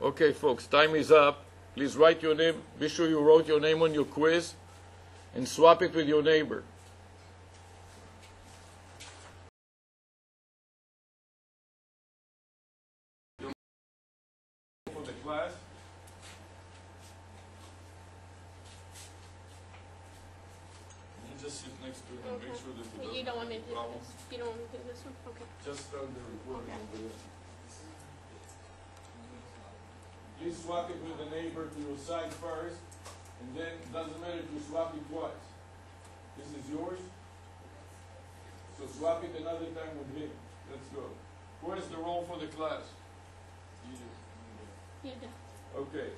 Okay, folks, time is up. Please write your name. Be sure you wrote your name on your quiz and swap it with your neighbor. For the class. You just sit next to him and make sure that You don't want me to do this. You don't want me to do this one? Okay. Just start the recording over there. Please swap it with the neighbor to your side first, and then it doesn't matter if you swap it twice. This is yours, so swap it another time with him. Let's go. Who has the roll for the class? You do. Okay.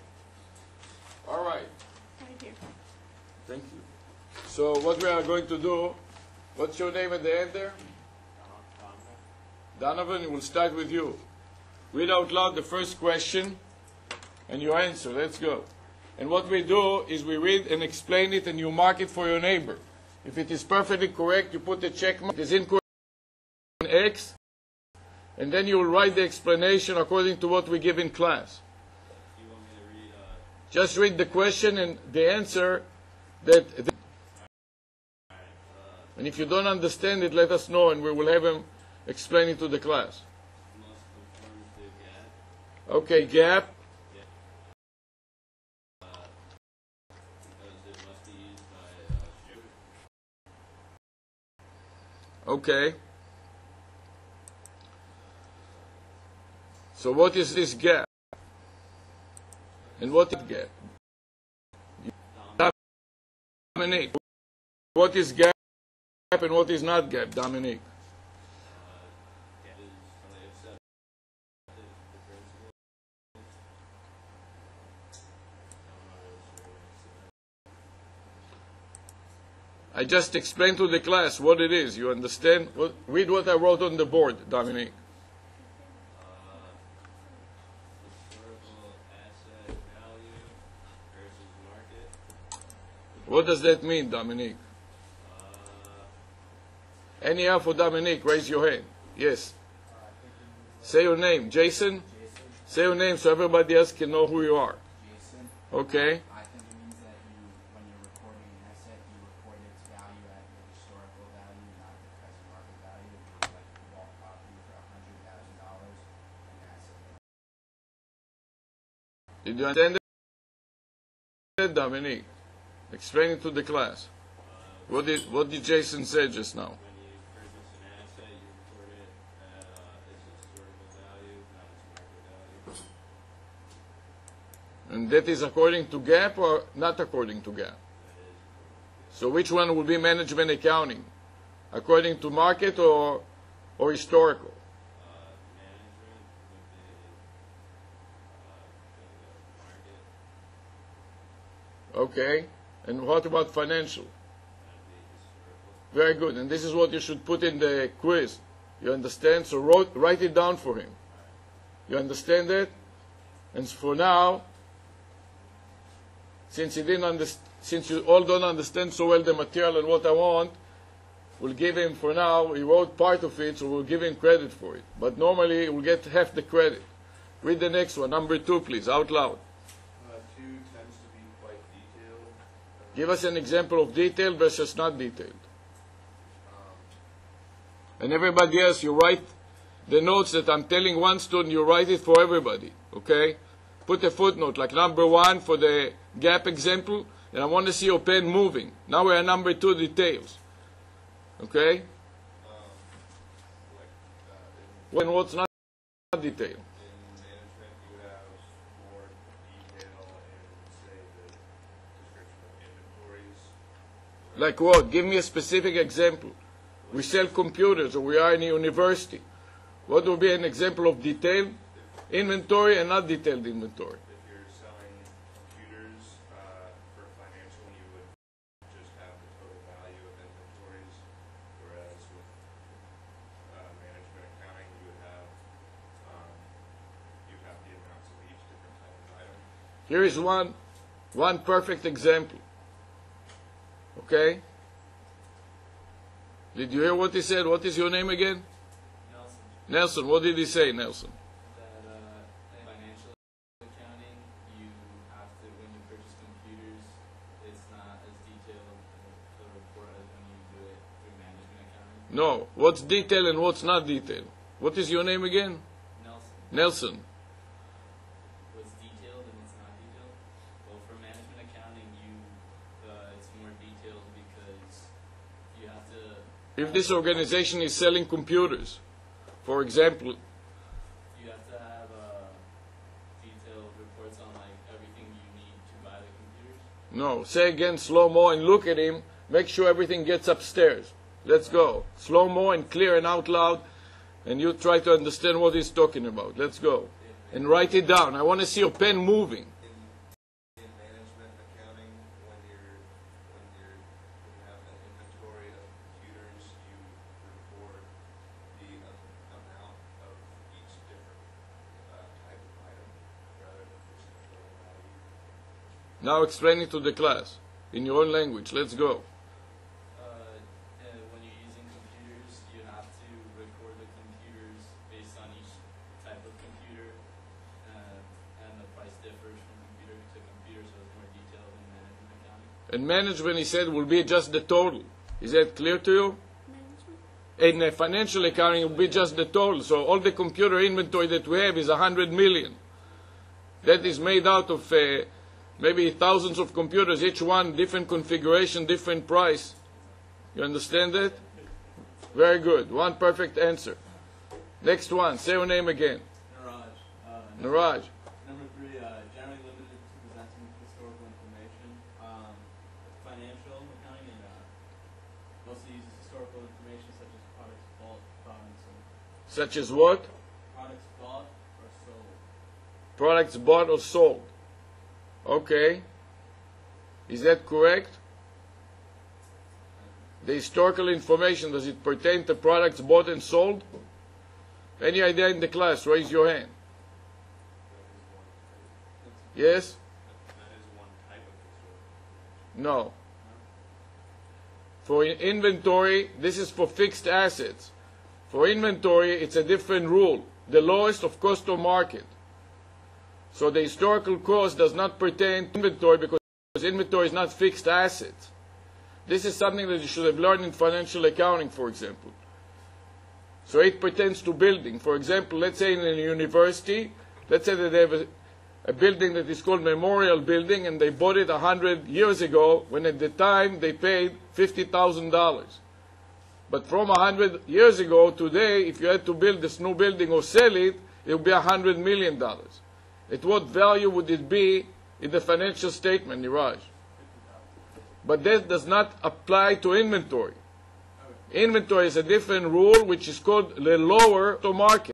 All right. Right here. Thank you. So what we are going to do, what's your name at the end there? Donovan, we'll start with you. Read out loud the first question and your answer. Let's go. And what we do is we read and explain it and you mark it for your neighbor. If it is perfectly correct, you put a check mark. If it is incorrect, an X. And then you will write the explanation according to what we give in class. You want me to read, Just read the question and the answer. And if you don't understand it, let us know and we will have him explain it to the class. must conform to GAP. Okay, gap. Because it must be used by Okay. So what is this gap? And what is gap? Dominique. What is gap and what is not gap, Dominique? GAP is totally accepted the principle. I just explained to the class what it is. You understand? Read what I wrote on the board, Dominique. Historical asset value versus market. What does that mean, Dominique? Any help for Dominique? Raise your hand. Yes. Say your name. Jason? Say your name so everybody else can know who you are. Jason, Okay. I think it means that you, when you're recording an asset, you record its value at the historical value, not the present market value. If you like you bought property for $100,000, an asset. Did you understand it, Dominique? Explain it to the class. What did Jason say just now? When you purchase an asset, you record it at its historical value, not its market value. And that is according to GAAP or not according to GAAP? So which one will be management accounting? According to market or historical? Management would be the market. Okay. And what about financial? That'd be historical. Very good. And this is what you should put in the quiz. You understand? So write it down for him. You understand that? And for now, since you all don't understand so well the material and what I want, we'll give him for now. He wrote part of it, so we'll give him credit for it. But normally we'll get half the credit. Read the next one, number 2, please, out loud. 2 tends to be quite detailed. Give us an example of detailed versus not detailed. And everybody else, you write the notes that I'm telling one student, you write it for everybody, okay? Put a footnote, like number 1 for the gap example, and I want to see your pen moving. Now we're at number 2, details. Okay? When what's not detail? In management, you have more detail in, say, the description of inventories. Like what? Give me a specific example. We sell computers, or we are in a university. What would be an example of detailed inventory and not detailed inventory? If you're selling computers for financial, you would just have the total value of inventories, whereas with management accounting, you would have the amounts of each different type of item. Here is one perfect example. Okay? Did you hear what he said? What is your name again? Nelson, Nelson. What did he say, Nelson? that financial No. What's detail and what's not detail? What is your name again? Nelson. Nelson. What's detailed and what's not detailed? Well, for management accounting, it's more detailed because you have to. If this organization is selling computers, for example, You have to have detailed reports on like everything you need to buy the computers. no, say again slow-mo and look at him. Make sure everything gets upstairs. Let's go. Slow-mo and clear and out loud, and you try to understand what he's talking about. Let's go. And write it down. I want to see your pen moving. In management accounting, when you have an inventory of computers, you record the amount of each different type of item rather than just the total value. Now explain it to the class in your own language. Let's go. When you're using computers, you have to record the computers based on each type of computer, and the price differs from computer to computer, so it's more detailed in management accounting. And management, he said, will be just the total. Is that clear to you? Management. In financial accounting, it will be just the total. So all the computer inventory that we have is 100 million. That is made out of maybe thousands of computers, each one different configuration, different price. You understand that? Very good. One perfect answer. Next one. Say your name again. Niraj. Niraj. Number 3, generally limited to presenting historical information. Financial accounting and mostly uses historical information such as products bought, and sold. Such as what? Products bought or sold. Products bought or sold. Okay. Is that correct? The historical information, does it pertain to products bought and sold? Any idea in the class? Raise your hand. Yes? That is one type of historical. No. For inventory, this is for fixed assets. For inventory, it's a different rule. The lowest of cost or market. So the historical cost does not pertain to inventory because inventory is not fixed assets. This is something that you should have learned in financial accounting, for example. So it pertains to building. For example, let's say in a university, let's say that they have a building that is called Memorial Building, and they bought it 100 years ago, when at the time they paid $50,000. But from 100 years ago, today, if you had to build this new building or sell it, it would be $100 million. At what value would it be in the financial statement, Niraj? But that does not apply to inventory. Inventory is a different rule, which is called the lower to market.